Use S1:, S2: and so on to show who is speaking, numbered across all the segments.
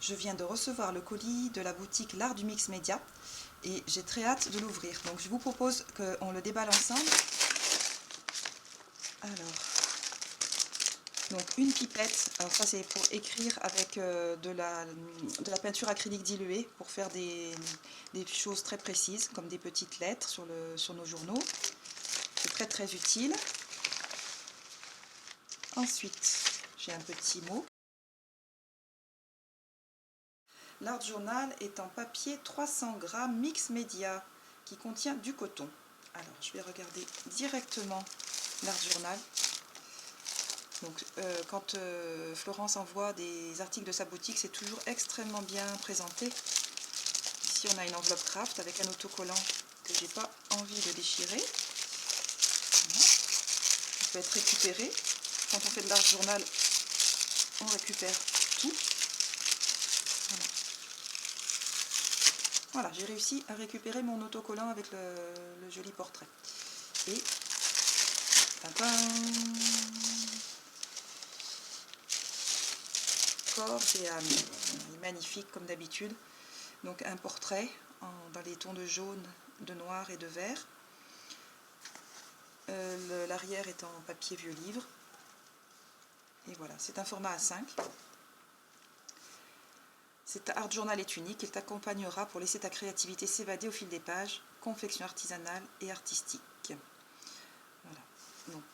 S1: Je viens de recevoir le colis de la boutique L'Art du Mix Média et j'ai très hâte de l'ouvrir. Donc je vous propose qu'on le déballe ensemble. Alors, donc une pipette, alors ça c'est pour écrire avec de la peinture acrylique diluée pour faire des choses très précises comme des petites lettres sur nos journaux. C'est très utile. Ensuite, j'ai un petit mot. L'Art Journal est en papier 300 g mix média qui contient du coton. Alors, je vais regarder directement l'Art Journal. Donc, quand Florence envoie des articles de sa boutique, c'est toujours extrêmement bien présenté. Ici, on a une enveloppe craft avec un autocollant que j'ai pas envie de déchirer. Voilà. Il peut être récupéré. Quand on fait de l'Art Journal, on récupère tout. Voilà. Voilà, j'ai réussi à récupérer mon autocollant avec le joli portrait. Et corps et âme, il est magnifique comme d'habitude. Donc un portrait dans les tons de jaune, de noir et de vert. L'arrière est en papier vieux livre. Et voilà, c'est un format A5. Cet Art Journal est unique, il t'accompagnera pour laisser ta créativité s'évader au fil des pages, confection artisanale et artistique. Voilà, donc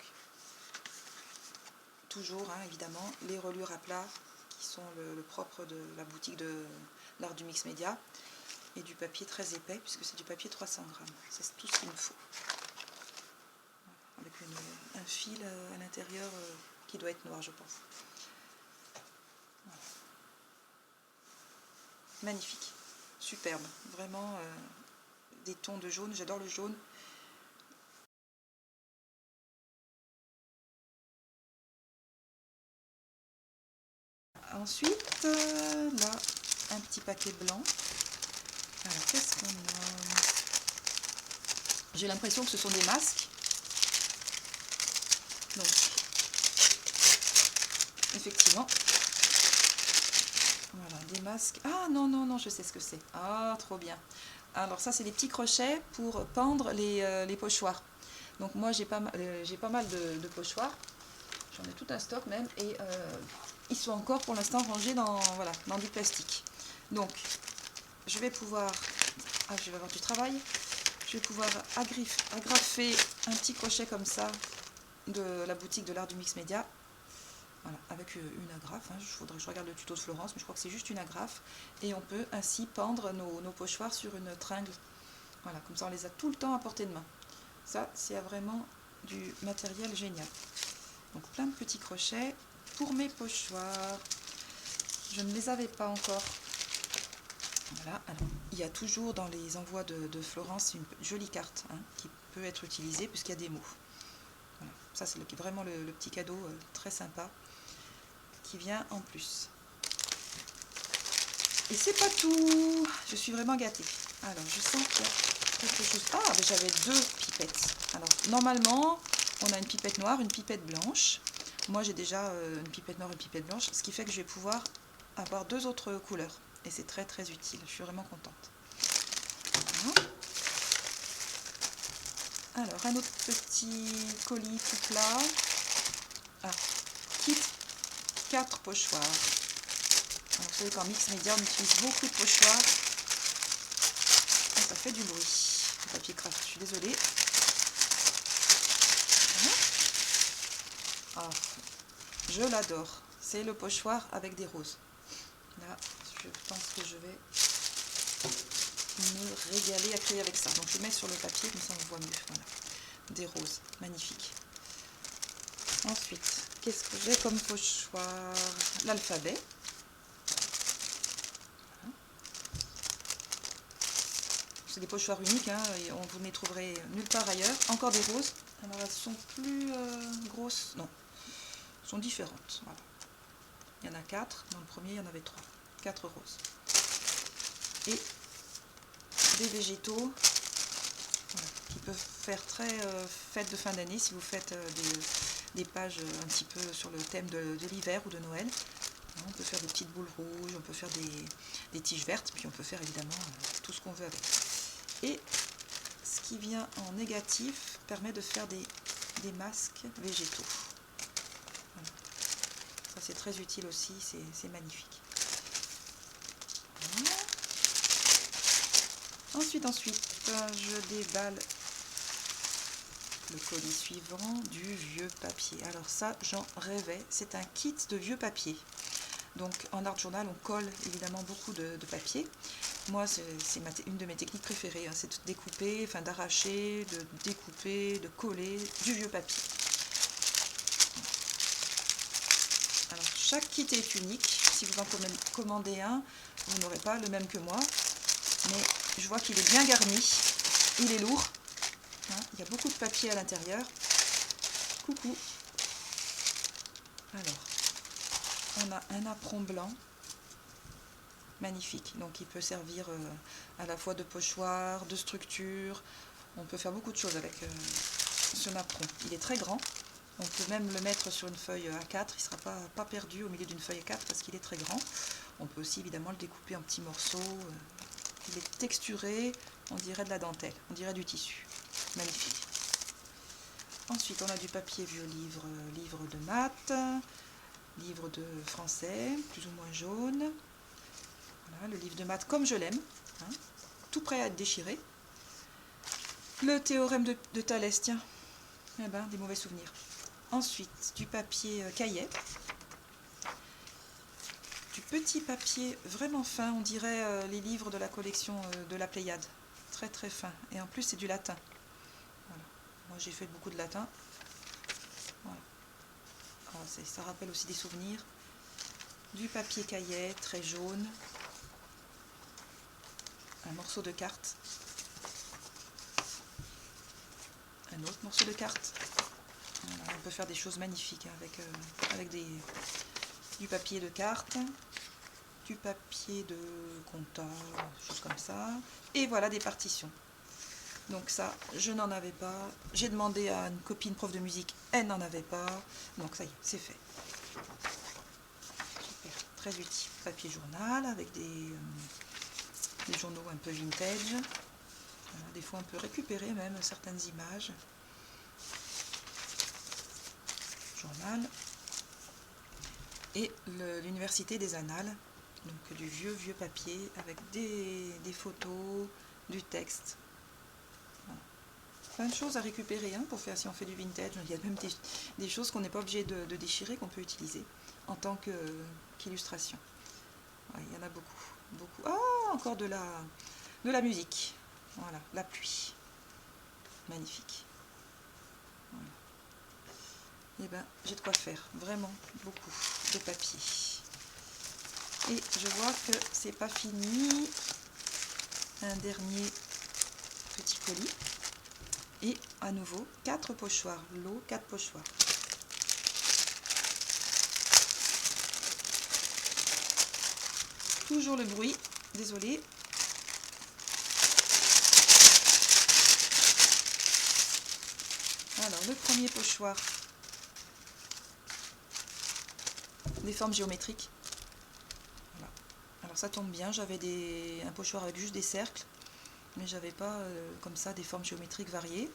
S1: toujours évidemment les reliures à plat qui sont le propre de la boutique de l'Art du Mix Média et du papier très épais puisque c'est du papier 300 g. C'est tout ce qu'il me faut. Voilà, avec un fil à l'intérieur qui doit être noir, je pense. Voilà. Magnifique, superbe, vraiment des tons de jaune, j'adore le jaune. Ensuite, là, un petit paquet blanc. Alors, qu'est-ce qu'on a? J'ai l'impression que ce sont des masques. Donc, effectivement, voilà, des masques. Ah non, je sais ce que c'est. Ah, trop bien. Alors ça, c'est des petits crochets pour pendre les pochoirs. Donc moi, j'ai pas mal de pochoirs. J'en ai tout un stock même. Et ils sont encore pour l'instant rangés dans du plastique. Donc, je vais pouvoir... Ah, je vais avoir du travail. Je vais pouvoir agrafer un petit crochet comme ça de la boutique de l'Art du Mix Média. Voilà, avec une agrafe. Il faudrait que je regarde le tuto de Florence, mais je crois que c'est juste une agrafe. Et on peut ainsi pendre nos pochoirs sur une tringle. Voilà, comme ça on les a tout le temps à portée de main. Ça, c'est vraiment du matériel génial. Donc plein de petits crochets pour mes pochoirs. Je ne les avais pas encore. Voilà, alors il y a toujours dans les envois de Florence une jolie carte qui peut être utilisée puisqu'il y a des mots. Voilà, ça c'est vraiment le petit cadeau très sympa qui vient en plus. Et c'est pas tout, je suis vraiment gâtée. Alors je sens qu'il y a quelque chose. Ah, mais j'avais deux pipettes. Alors normalement on a une pipette noire, une pipette blanche. Moi j'ai déjà une pipette noire et une pipette blanche, ce qui fait que je vais pouvoir avoir deux autres couleurs. Et c'est très utile, je suis vraiment contente. Voilà. Alors un autre petit colis tout plat. Ah, kit 4 pochoirs. Alors, vous savez qu'en mix média on utilise beaucoup de pochoirs. Et ça fait du bruit. Le papier craft, je suis désolée. Ah, je l'adore. C'est le pochoir avec des roses. Là, je pense que je vais me régaler à créer avec ça. Donc je mets sur le papier, comme ça on voit mieux. Voilà. Des roses, magnifique. Ensuite, qu'est-ce que j'ai comme pochoir? L'alphabet. Voilà. C'est des pochoirs uniques, et vous ne les trouverez nulle part ailleurs. Encore des roses. Alors elles sont plus grosses, non, elles sont différentes. Voilà. Il y en a 4, dans le premier il y en avait 3. 4 roses. Et des végétaux qui peuvent faire très fête de fin d'année si vous faites des pages un petit peu sur le thème de l'hiver ou de Noël. On peut faire des petites boules rouges, on peut faire des tiges vertes, puis on peut faire évidemment tout ce qu'on veut avec. Et ce qui vient en négatif permet de faire des masques végétaux. Voilà. Ça c'est très utile aussi, c'est magnifique. Voilà. Ensuite, je déballe le colis suivant, du vieux papier. Alors ça, j'en rêvais. C'est un kit de vieux papier. Donc en art journal, on colle évidemment beaucoup de papier. Moi, c'est une de mes techniques préférées, hein, c'est de découper, enfin d'arracher, de découper, de coller du vieux papier. Alors chaque kit est unique. Si vous en commandez un, vous n'aurez pas le même que moi. Mais je vois qu'il est bien garni, il est lourd. Hein, il y a beaucoup de papier à l'intérieur. Coucou. Alors, on a un apron blanc. Magnifique, donc il peut servir à la fois de pochoir, de structure, on peut faire beaucoup de choses avec ce napperon. Il est très grand, on peut même le mettre sur une feuille A4, il ne sera pas perdu au milieu d'une feuille A4 parce qu'il est très grand. On peut aussi évidemment le découper en petits morceaux, il est texturé, on dirait de la dentelle, on dirait du tissu, magnifique. Ensuite on a du papier vieux livre de maths, livre de français, plus ou moins jaune. Voilà, le livre de maths comme je l'aime, hein, tout prêt à être déchiré. Le théorème de Thalès, tiens, eh ben, des mauvais souvenirs. Ensuite, du papier cahier, du petit papier vraiment fin, on dirait les livres de la collection de la Pléiade, très très fin, et en plus c'est du latin. Voilà. Moi j'ai fait beaucoup de latin, voilà. Alors, ça rappelle aussi des souvenirs. Du papier cahier, très jaune. Un morceau de carte, un autre morceau de carte. Voilà, on peut faire des choses magnifiques avec du papier de carte, du papier de compta, des choses comme ça. Et voilà des partitions. Donc ça, je n'en avais pas. J'ai demandé à une copine prof de musique, elle n'en avait pas. Donc ça y est, c'est fait. Super, très utile. Papier journal avec des journaux un peu vintage. Voilà, des fois on peut récupérer même certaines images. Journal. Et l'université des Annales, donc du vieux papier avec des photos, du texte. Voilà. Plein de choses à récupérer hein, pour faire si on fait du vintage. Il y a même des choses qu'on n'est pas obligé de déchirer, qu'on peut utiliser en tant qu'illustration. Ouais, il y en a beaucoup. Ah, encore de la musique. Voilà, la pluie. Magnifique. Voilà. Et ben, j'ai de quoi faire. Vraiment beaucoup de papier. Et je vois que c'est pas fini. Un dernier petit colis. Et à nouveau, 4 pochoirs. L'eau, 4 pochoirs. Toujours le bruit. Désolée. Alors, le premier pochoir, des formes géométriques. Voilà. Alors, ça tombe bien, j'avais un pochoir avec juste des cercles, mais j'avais pas comme ça des formes géométriques variées.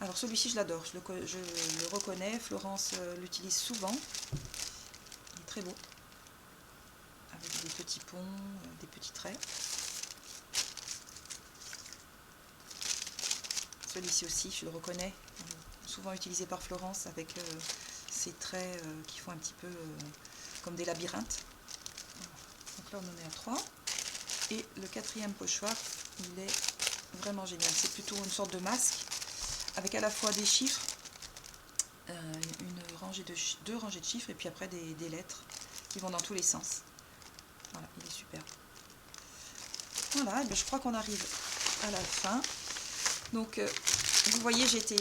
S1: Alors, celui-ci, je l'adore, je le reconnais, Florence l'utilise souvent. Il est très beau, avec des petits ponts, des petits traits. Celui-ci aussi, je le reconnais, souvent utilisé par Florence avec ces traits qui font un petit peu comme des labyrinthes. Donc là, on en est à 3. Et le quatrième pochoir, il est vraiment génial. C'est plutôt une sorte de masque avec à la fois des chiffres, deux rangées de chiffres et puis après des lettres qui vont dans tous les sens. Voilà, il est super. Voilà, et bien je crois qu'on arrive à la fin. Donc, vous voyez, j'ai été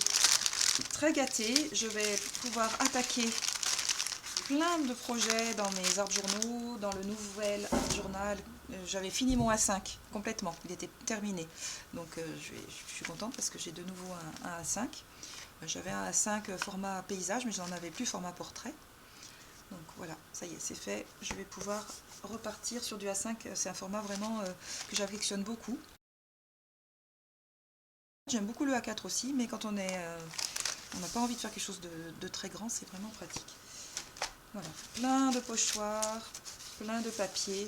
S1: très gâtée. Je vais pouvoir attaquer plein de projets dans mes art journaux, dans le nouvel art journal. J'avais fini mon A5 complètement, il était terminé. Donc, je suis contente parce que j'ai de nouveau un A5. J'avais un A5 format paysage, mais je n'en avais plus format portrait. Donc voilà, ça y est, c'est fait. Je vais pouvoir repartir sur du A5. C'est un format vraiment que j'affectionne beaucoup. J'aime beaucoup le A4 aussi, mais quand on n'a pas envie de faire quelque chose de très grand, c'est vraiment pratique. Voilà, plein de pochoirs, plein de papiers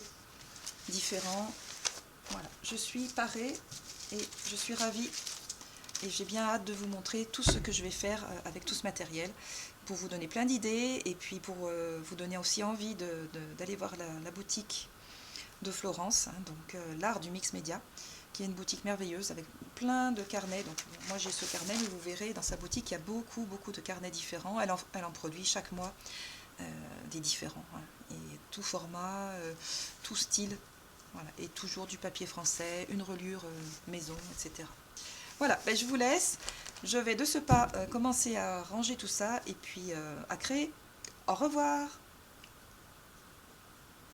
S1: différents. Voilà, je suis parée et je suis ravie. Et j'ai bien hâte de vous montrer tout ce que je vais faire avec tout ce matériel, pour vous donner plein d'idées et puis pour vous donner aussi envie d'aller voir la boutique de Florence, hein, donc l'art du mix média, qui est une boutique merveilleuse avec plein de carnets. Donc moi j'ai ce carnet, mais vous verrez dans sa boutique il y a beaucoup de carnets différents. Elle en produit chaque mois des différents, hein, et tout format, tout style, voilà, et toujours du papier français, une reliure maison, etc. Voilà, ben je vous laisse. Je vais de ce pas commencer à ranger tout ça et puis à créer. Au revoir!